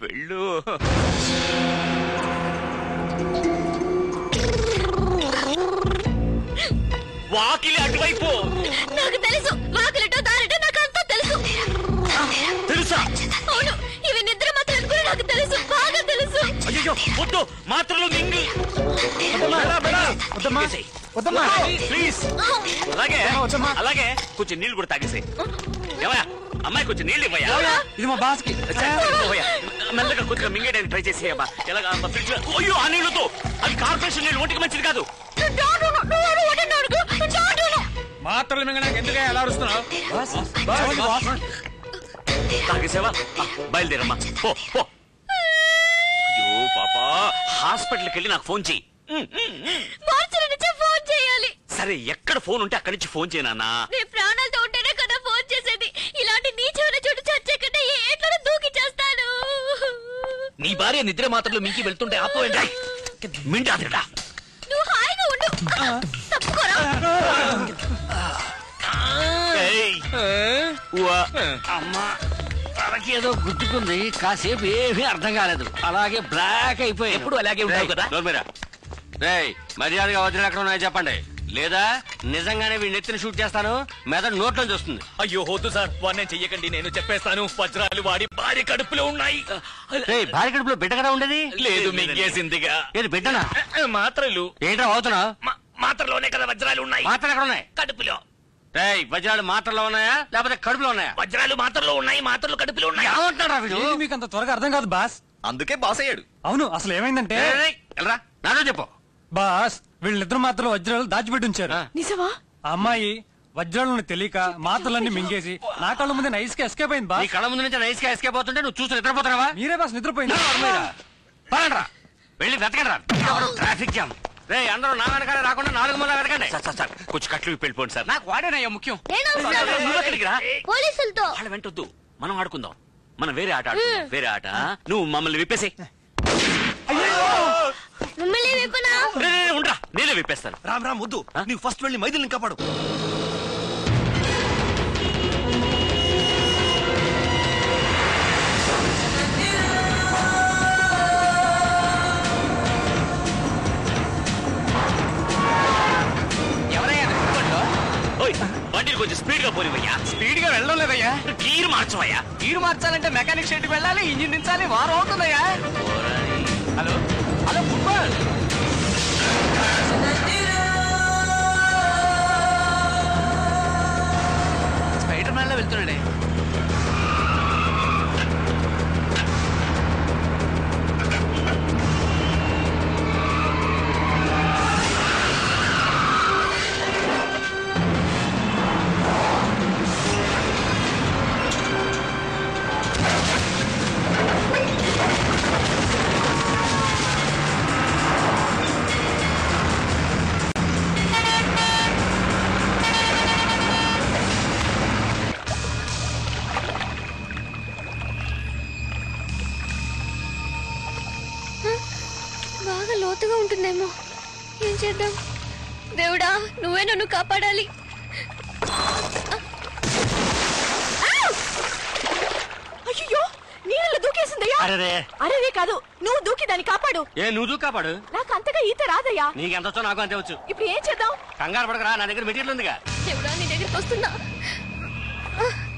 వెళ్ళు. వాకిలి అటువైపు. నాకు తెలుసు, వాకిలిటో దారిటో నాకు అంతా తెలుసు. తెలుసా? అవును, ఇవి నిద్ర మాత్రం కూడా నాకు తెలుసు, బాగా తెలుసు. అయ్యో వద్దు, మాత్రలు మింగి ప్లీజ్. అలాగే అలాగే కొంచెం నీళ్ళు కూడా తాగేసాయి. ఏమయ్యా అమ్మాయి, కొంచెం నీళ్ళు ఇవ్వయా. ఇది మా బాస్ కి. మెల్లగా కొద్దిగా మింగేయడానికి ట్రై చేసేయమ్మా. ఎలాగా ఫ్రిడ్జ్? అయ్యో ఆ నీళ్ళతో, అది కార్పొరేషన్ నీళ్ళు, ఒంటికి మంచిది కాదు. మాత్రలు మింగడానికి ఎందుకే ఎలా అరుస్తున్నావు? తాగేసావా? బయలుదేరమ్మా, పో పో. అయ్యో పాపా, హాస్పిటల్కి వెళ్ళి నాకు ఫోన్ చెయ్యి. ఫోన్ చేయాలి. సరే, ఎక్కడ ఫోన్ ఉంటే అక్కడి నుంచి ఫోన్ చేయనా. నీ ప్రాణాలతో ఉంటేనే కదా ఫోన్ చేసేది. ఇలాంటి నీచమైన చోటు చచ్చే కంటే ఎట్లా దూకి చేస్తాను. నీ భార్య నిద్ర మాత్రలు మించి వెళ్తుంటే ఆపోయండి. మింటాదిరా. నువ్వు హాయిగా ఉండు. తప్పుకోరా. అమ్మా, తనకేదో గుర్తుకుంది. కాసేపు ఏమీ అర్థం కాలేదు, అలాగే బ్లాక్ అయిపోయి. ఎప్పుడు అలాగే ఉంటావు కదా. మర్యాదగా వదిలి ఎక్కడ ఉన్నాయో చెప్పండి, లేదా నిజంగానే వీడి నెత్తిని షూట్ చేస్తాను. మెదడు నోట్లోంచి వస్తుంది. అయ్యో వద్దు సార్, వాడిని చెయ్యకండి, నేను చెప్పేస్తాను. వజ్రాలు వాడి భార్య కడుపులో ఉన్నాయి. భార్య కడుపులో బిడ్డ కదా ఉండేది? లేదు, మింగేసిందిగా. ఏది బిడ్డనా? మాత్రలు. ఏంట్రా అవుతున్నా? మాత్రలోనే కదా వజ్రాలు ఉన్నాయి. మాత్రలు ఎక్కడ ఉన్నాయి? కడుపులో. వజ్రాలు మాత్రలో ఉన్నాయా లేకపోతే కడుపులో ఉన్నాయా? వజ్రాలు మాత్రలో ఉన్నాయి, మాత్రలు కడుపులో ఉన్నాయి. ఏమంటున్నాడు? మీకు అంత త్వరగా అర్థం కాదు బాస్. అందుకే బాస్ అయ్యాడు. అవును, అసలు ఏమైందంటే నాతో చెప్పు బాస్. వీళ్ళిద్దరు మాత్రలు వజ్రాలు దాచిపెట్టి ఉంచారు. నిజమా? అమ్మాయి వజ్రాలను తెలియక మాత్రలన్నీ మింగేసి నా కళ్ళ ముందే నైస్ గా ఎస్కేప్ అయింది బాస్. నీ కళ్ళ ముందు నుంచి నైస్ గా ఎస్కేప్ అవుతుంటే నువ్వు చూసి నిద్రపోతున్నావా? మీరే బాస్ నిద్రపోయింది. వెళ్ళి వెతకండి రా. Traffic jam. అందరూ నా వెనకాలే రాకుండా 4 మూల వెతకండి. సార్ కొంచెం కట్లు వెళ్ళిపోండి సార్. నాకు వాడేనయ్యా ముఖ్యం. పోలీసులతో వాళ్ళ వెంటొద్దు, మనం ఆడుకుందాం. మనం వేరే ఆట ఆడుకుందాం, వేరే ఆట. నువ్వు మమ్మల్ని విప్పేసే. ఉండరా, నేనే విప్పేస్తాను. రామ్ రామ్ వద్దు, నీకు ఫస్ట్ వెళ్ళి మైథిలిని కాపాడు. బండి కొంచెం స్పీడ్ గా పోనివయ్యా. స్పీడ్ గా వెళ్ళడం లేదయ్యా. గీరు మార్చవయ్యా. గీరు మార్చాలంటే మెకానిక్ షెడ్ కి వెళ్ళాలి, ఇంజిన్ దించాలి, వారం అవుతుందయ్యా. Hello hello football. Spider Man లో వెళ్తున్నాడే. బాగా లోతుగా ఉంటుందేమో, ఏం చేద్దాం? దేవుడా, నువ్వే నన్ను కాపాడాలి. అయ్యో, నీళ్ళలో దూకేసిందయ్యా. అరే కాదు, నువ్వు దూకి దాన్ని కాపాడు. నువ్వు దూకి కాపాడు. నాకు అంతగా ఈత రాదయ్యా. నీకెంత వచ్చో నాకు అంతే వచ్చు. ఇప్పుడు ఏం చేద్దాం? కంగారు పడకరా, నా దగ్గర మెటీరియల్ ఉందిగా. దేవుడా, నీ దగ్గరికి వస్తున్నా.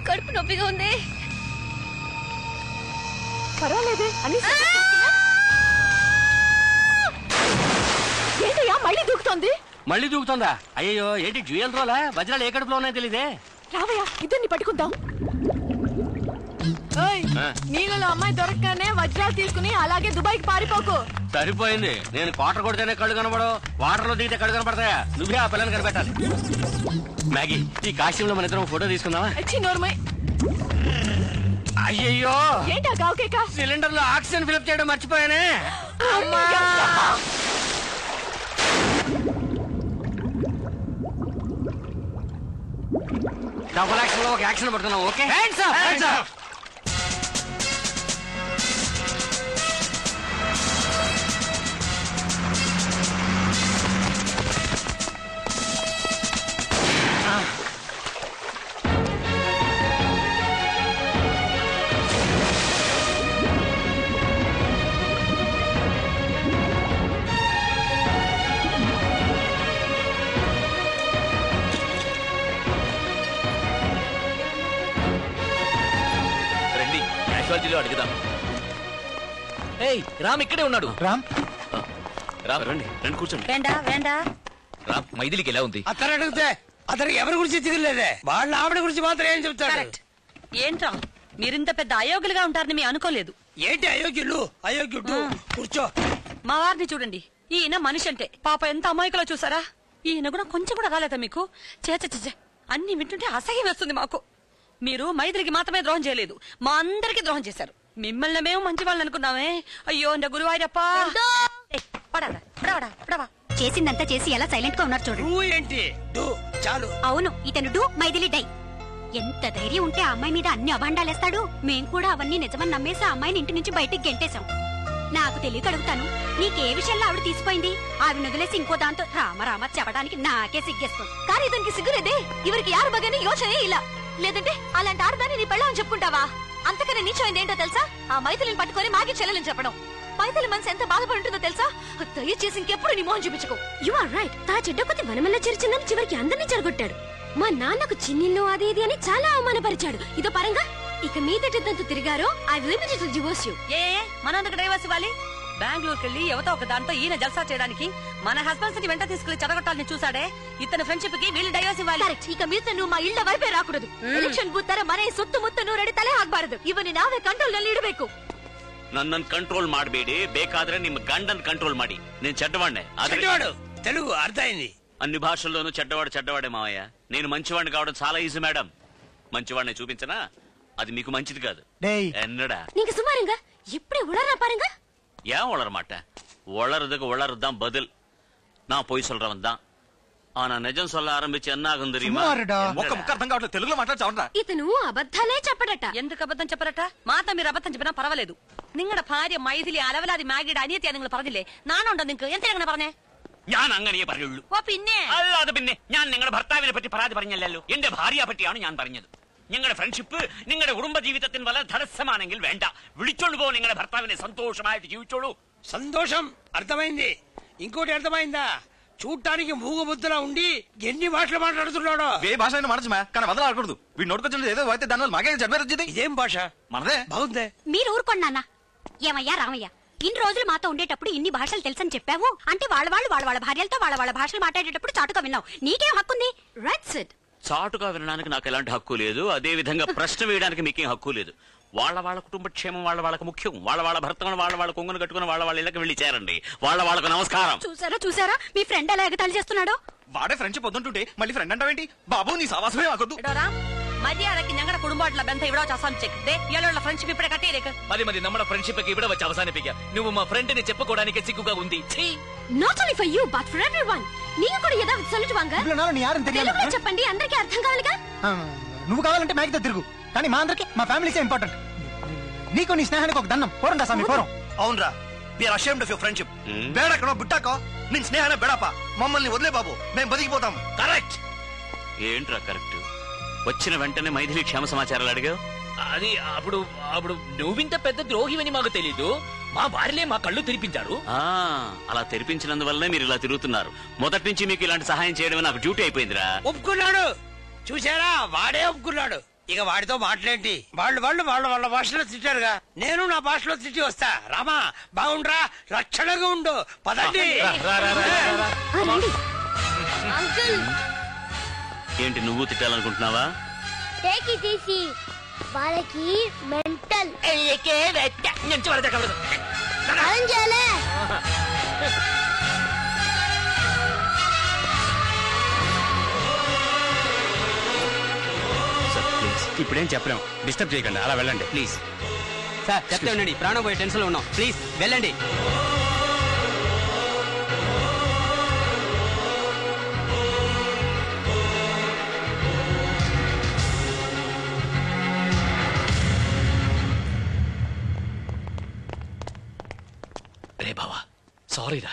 కడుపు నొప్పిగా ఉంది. పర్వాలేదే అని. ఏంటయ్యా మళ్ళీ దూకుతోంది? మళ్ళీ దూకుతుందా? అయ్యో, ఏంటి జ్యూయల్ రోలా? వజ్రాలు ఏ కడుపులో ఉన్నాయో తెలీదే. రావయ్యా, ఇద్దరిని పట్టుకుందాం. నీళ్ళలో అమ్మాయి దొరకగానే వజ్రాలు తీసుకుని అలాగే దుబాయ్కి పారిపోకు. సరిపోయింది. నేను క్వార్టర్ కొడితేనే కళ్ళు కనబడవు, వాటర్ లో దిగితే కళ్ళు కనపడతాయా? నువ్వే ఆ పిల్లని కనిపెట్టాలి. మ్యాగీ, ఈ కాశ్యంలో మన ఇద్దరం ఫోటో తీసుకుందామా? అయ్యయ్యో, ఏంటా గావుకేక? సిలిండర్ లో ఆక్సిజన్ ఫిలప్ చేయడం మర్చిపోయానే. డబుల్ యాక్షన్ లో ఒక యాక్షన్ పడుతున్నాం. Okay, hands up, hands up. అడుగుదాం. ఏయ్ రామ్ ఇక్కడే ఉన్నాడు. రామ్ రామ్ రండి రండి కూర్చోండి. రామ్ మైథిలికి ఎలా ఉంది? అతను అడిగితే అతను ఎవరి గురించి తిరగలేదే, వాళ్ళ ఆవిడ గురించి మాత్రం ఏం చెప్తాడు. ఏంట్రా మీరింత పెద్ద అయోగ్యులుగా ఉంటారని మీ అనుకోలేదు. ఏంటి అయోగ్యులు అయోగ్యుడు? కూర్చో. మా వారిని చూడండి, ఈయన మనిషి అంటే పాప ఎంత అమాయకులో చూసారా? ఈయన కూడా కొంచెం కూడా రాలేదా మీకు? చేచే అన్ని వింటుంటే అసహ్యం వేస్తుంది మాకు. మీరు మైత్రికి మాత్రమే ద్రోహం చేయలేదు, మా అందరికి ద్రోహం చేశారు. మిమ్మల్ని మేము మంచి వాళ్ళని అనుకున్నామే. అయ్యో నా గురువాయూరప్ప. చేసిందంతా చేసి ఎలా సైలెంట్ గా ఉన్నారు చూడు. ఏంటి చాలు. అవును, ఇతను డూ మైథిలి డై. ఎంత ధైర్యం ఉంటే ఆ అమ్మాయి మీద అన్ని అభాండాలేస్తాడు. మేం కూడా అవన్నీ నిజమని నమ్మేసి ఆ అమ్మాయిని ఇంటి నుంచి బయటికి గెంటేశాం. నాకు తెలియక అడుగుతాను, నీకే విషయంలో ఆవిడ తీసిపోయింది? ఆవిడ వదిలేసి ఇంకో దాంతో రామ చెప్పడానికి నాకే సిగ్గేస్తుంది. కానీ ఇతనికి సిగ్గులేదే. ఇవరికి యారు బగని యోచనే ఇలా. లేదంటే అలాంటి ఆడదాన్ని నీ పెళ్ళని చెప్పుకుంటావా? అంతకన్నా నీచమైంది ఏంటో తెలుసా? ఆ మైథిలిని పట్టుకొని మాకి చెల్లెలని చెప్పడం. మైథిలి మనసు ఎంత బాధపడి ఉంటుందో తెలుసా? దయచేసి ఇంకెప్పుడు నీ మోహన్ చూపించుకో. You are right. తా చెడ్డ కొద్ది వనమల్ల చేర్చిందని చివరికి అందరినీ చెరగొట్టాడు. మా నాన్నకు చిన్నిల్లు అది ఇది అని చాలా అవమానపరిచాడు. ఇదో పరంగా ఇక మీదటంతా తిరిగారో I will immediately divorce you. మనందుకు డైవర్స్ ఇవ్వాలి? బెంగళూరుకి వెళ్ళి ఎవతో ఒక దాంతో ఈయన జల్సా చేయడానికి మన హస్బెండ్స్ ని వెంట తీసుకెళ్లి చెడగొట్టాలని చూసాడే. ఇతని ఫ్రెండ్షిప్ కి వీళ్ళు డైవర్స్ ఇవ్వాలి. ఇక మీద నువ్వు మా ఇళ్ళ వైపే రాకూడదు. ಎಲೆಕ್ಷನ್ ಬೂತ್ ತರ ಮನೆ ಸುತ್ತಮುತ್ತ ನೂರಡಿ ತಲೆ ಹಾಕಬಾರದು. ಇವನು ನಾವೇ ಕಂಟ್ರೋಲ್ ನಲ್ಲಿ ಇಡಬೇಕು. ನನ್ನನ್ನು ಕಂಟ್ರೋಲ್ ಮಾಡಬೇಡಿ, ಬೇಕಾದ್ರೆ ನಿಮ್ಮ ಗಂಡನ್ ಕಂಟ್ರೋಲ್ ಮಾಡಿ. నేను చెడ్డవాడినే. తెలుగు అర్థమైంది. అన్ని భాషల్లోనూ చెడ్డవాడే మావయ్య. నేను మంచివాడిని కావడం చాలా ఈజీ మేడం. మంచివాడిని చూపించనా? అది మీకు మంచిది కాదు. ఎన్నడా நீங்க சும்மாருங்க. இப்படி உளறா பாருங்க. ஏன் உளர மாட்டேன்? உளறதுக்கு உளறதுதான் பதில். நான் போய் சொல்றவன் தான். ఆనా నిజం சொல்ல ఆరంభించి ఎన్నాగం தெரியுமா? ఒక్క ముక్క అర్థం కావట్లేదు, తెలుగులో మాట్లాడతావురా. ఇతను అబద్ధాలే చెప్పడట. ఎందుకు అబద్ధం చెప్పరట? మాతో మీరు అబద్ధం చెప్పినా పర్వాలేదు. നിങ്ങളുടെ ഭാര്യ മൈഥിലി അലവലാതി മാഗിയുടെ അനിയത്തിയാ നിങ്ങൾ പറഞ്ഞില്ലേ? നാണുണ്ടോ നിങ്ങൾക്ക്? എന്താ അങ്ങനെ പറഞ്ഞേ? ഞാൻ അങ്ങനെ പറയുള്ളൂ. ഓ പിന്നെ അല്ലാതെ പിന്നെ ഞാൻ നിങ്ങളുടെ ഭർത്താവിനെ പറ്റി പരാതി പറഞ്ഞല്ലോ. എന്റെ ഭാര്യയെ പറ്റിയാണ് ഞാൻ പറഞ്ഞത്. നിങ്ങളുടെ ഫ്രണ്ട്ഷിപ്പ് നിങ്ങളുടെ കുടുംബ ജീവിതത്തിന് വല്ല തടസ്സമാണെങ്കിൽ വേണ്ട, വിളിച്ചോളൂ പോ. നിങ്ങളുടെ ഭർത്താവിനെ സന്തോഷമായിട്ട് ജീവിച്ചോളൂ. సంతోషం అర్థమైంది. ఇంకోటి అర్థమైందా? చూడటానికి మూగబుద్ధలా ఉండి ఎన్ని భాషలు మాట్లాడుతున్నాడో. ఏ భాష అయినా మనసు కానీ వదలకూడదు. వీడు నోటుకొచ్చిన ఏదో అయితే దానివల్ల మాకే జడ్బేరు వచ్చింది. ఇదేం భాష? మనదే. బాగుందే. మీరు ఊరుకోండి నాన్న. ఏమయ్యా రామయ్య, ఇన్ని రోజులు మాతో ఉండేటప్పుడు ఇన్ని భాషలు తెలుసని చెప్పావు అంటే వాళ్ళ భార్యలతో వాళ్ళ భాషలు మాట్లాడేటప్పుడు చాటుగా విన్నావు. నీకేం హక్కుంది? Right set. చాటుగా వినడానికి నాకు ఎలాంటి హక్కు లేదు. అదే విధంగా ప్రశ్న వేయడానికి మీకేం హక్కు లేదు. వాళ్ళ కుటుంబ క్షేమం వాళ్ళకి ముఖ్యం. వాళ్ళ భర్తలను వాళ్ళ కొంగును కట్టుకుని వాళ్ళ ఇళ్ళకి వెళ్ళి చేరండి. వాళ్ళకు నమస్కారం. చూసారా మీ ఫ్రెండ్ ఎలా ఎగతాళి చేస్తున్నాడో? వాడే ఫ్రెండ్షిప్ వద్దుంటుంటే మళ్ళీ ఫ్రెండ్ అంటావేంటి? బాబు నీ సావాసమే ఆగొద్దు. മര്യാദക്ക് ഞങ്ങളുടെ കുടുംബമായിട്ടുള്ള ബന്ധം ഇവിടെ വെച്ച് അവസാനിച്ചേക്ക്. ഇയാളുള്ള ഫ്രണ്ട്ഷിപ്പ് ഇപ്പഴേ കട്ട് మరి നമ്മുടെ ఫ్రెండ్షిప్ ഇവിടെ వచ్చి అవసానిపిగా. నువ్వు మా ఫ్రెండ్ ని చెప్పుకోవడానికి సిగ్గుగా ఉంది. Not only for you but for everyone. நீங்க கூட ஏதாவது சொல்லிட்டு வாங்க. తెలుగులో చెప్పండి, అందరికీ అర్థం కావాలిగా. నువ్వు కావాలంటే మ్యాగ్తో తిరుగు, కానీ మా అందరికి మా ఫ్యామిలీసే ఇంపార్టెంట్. నీకు నీ స్నేహానికి ఒక దండం. పోరండా స్వామి పోరం. అవునరా, we are ashamed of your friendship. బేడకనో బుట్టాకో నిన్ స్నేహాన బెడపా. మమ్మల్ని వదిలే బాబు, మేము బతికిపోతాం. కరెక్ట్. ఏంట్రా కరెక్ట్? వచ్చిన వెంటనే మైథిలి క్షేమ సమాచారాలు అడిగావు. అది అప్పుడు నువ్వింత పెద్ద ద్రోహివని మాకు తెలీదు. మా భార్యలే మా కళ్ళు తెరిపించారు. అలా తెరిపించినందువల్లనే మీరు ఇలా తిరుగుతున్నారు. మొదటి నుంచి మీకు ఇలాంటి సహాయం చేయడమే నాకు డ్యూటీ అయిపోయిందిరా. ఒప్పుకున్నాడు. చూసారా, వాడే ఒప్పుకున్నాడు. ఇక వాడితో మాట్లాడేంటి? వాళ్ళ భాషలో తిట్టారుగా, నేను నా భాషలో తిట్టి వస్తా. రామా బాగుండ్రా, రక్షణగా ఉండు. పదండి. ఏంటి నువ్వు తిట్టాలనుకుంటున్నావా? వాళ్ళకి మెంటల్. ఇప్పుడేం చెప్పలేం, డిస్టర్బ్ చేయకండి, అలా వెళ్ళండి ప్లీజ్. సార్ చెప్తే ఉండండి, ప్రాణం పోయే టెన్షన్ లో ఉన్నాం, ప్లీజ్ వెళ్ళండి. రే బావా, సారీరా,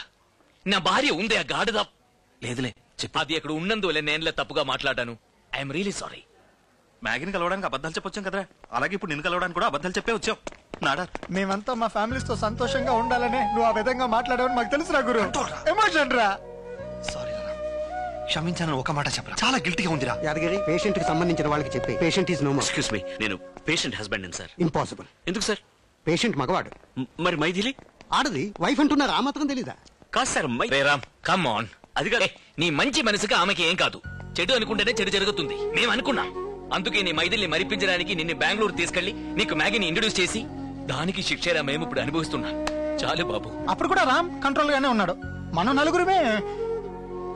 నా భార్య ఉందే ఆ గాడిద. లేదులే చెప్పు. అది అక్కడ ఉన్నందువల్ల నేనులే తప్పుగా మాట్లాడాను. I'm really sorry. మ్యాగీని కలవడానికి అబద్ధాలు చెప్పొచ్చాం కదరా, అలాగే ఇప్పుడు నిన్ను కలవడానికి కూడా అబద్ధాలు చెప్పే వచ్చాం. నాడా మేమంతా మా ఫ్యామిలీస్ తో సంతోషంగా ఉండాలనే నువ్వు ఆ విధంగా మాట్లాడావని మాకు తెలుసురా గురు. ఎమోషన్ రా. సారీ రా, క్షమించాలని ఒక మాట చెప్పరా, చాలా గిల్టీగా ఉందిరా. యాదగిరి, పేషెంట్ కి సంబంధించిన వాళ్ళకి చెప్పి patient is no more. Excuse me, నేను పేషెంట్ హస్బెండ్ సార్. ఇంపాసిబుల్. ఎందుకు సార్? పేషెంట్ మగవాడు. మరి మైథిలి ఆడది. వైఫ్ అంటున్నారు, ఆ మాత్రం తెలీదా? కాదు సార్. Ram come on. అది కాదు. నీ మంచి మనసుగా ఆమెకి ఏం కాదు. చెడు అనుకుంటేనే చెడు జరుగుతుంది. మేము అనుకున్నాం. అందుకే నీ మైథిల్ని మరిపించడానికి నిన్ను బెంగళూరు తీసుకెళ్లి నీకు మ్యాగీని ఇంట్రొడ్యూస్ చేసి దానికి శిక్షరా మేము ఇప్పుడు అనుభవిస్తున్నాం. చాలు బాబు. అప్పుడు కూడా రామ్ కంట్రోల్ గానే ఉన్నాడు. మనం నలుగురుమే.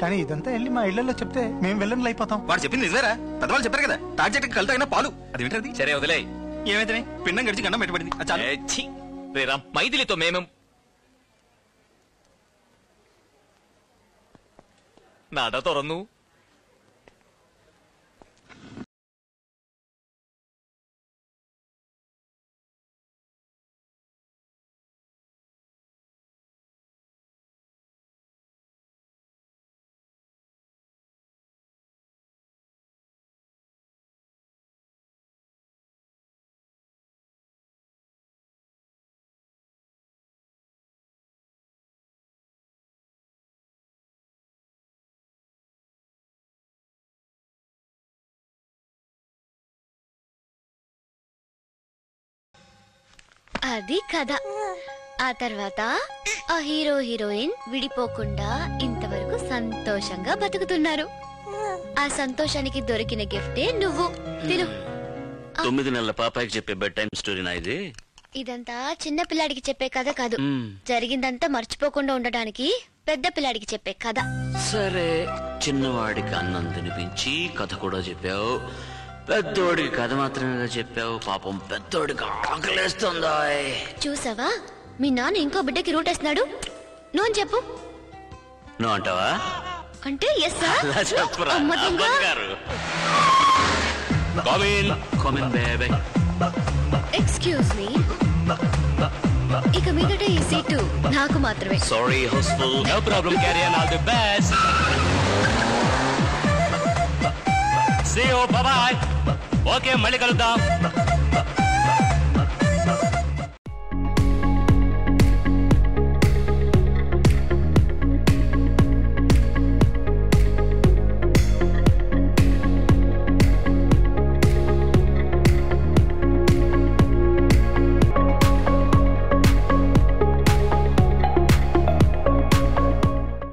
కానీ ఇదంతా వెళ్ళి మా ఇళ్లలో చెప్తే మేము వెళ్ళని అయిపోతాం. వాడు చెప్పింది నిజమేరా? పెద్దవాళ్ళు చెప్పారు కదా, తాటి కలితగిన పాలు. అది వింటది. సరే వదిలే. ఏమైతే పిండం గడిచి గండం పెట్టబడింది. రామ్ మైథిలితో మేము നട തുറന്നു. అది కథ. ఆ తర్వాత ఆ హీరో హీరోయిన్ విడిపోకుండా ఇంతవరకు సంతోషంగా బతుకుతున్నారు. ఆ సంతోషానికి దొరికిన గిఫ్టే నువ్వు. తిను. 9 నెలల పాపాయికి చెప్పే బెడ్ టైం స్టోరీనా ఇది? ఇదంతా చిన్న పిల్లాడికి చెప్పే కథ కాదు. జరిగిందంతా మర్చిపోకుండా ఉండడానికి పెద్ద పిల్లాడికి చెప్పే కథ. సరే, చిన్నవాడికి అన్నం తినిపించి కథ కూడా చెప్పావు. పెద్దోడికి కథ మాత్రమే చెప్పావు. పాపం పెద్దోడికి ఆకలేస్తుందా? చూసావా, మీ నాన్న ఇంకో బిడ్డకి రూట్ వేస్తున్నాడు. నువ్వు అని చెప్పు. నువ్వు అంటావా? అంటే ఎస్ సార్. చెప్పరా గారు. Excuse me. ఇక మీదట ఈ సీటు నాకు మాత్రమే. Sorry house full. No problem. Carry on. All the best. See you. Bye bye. Okay, మళ్ళీ కలుద్దాం.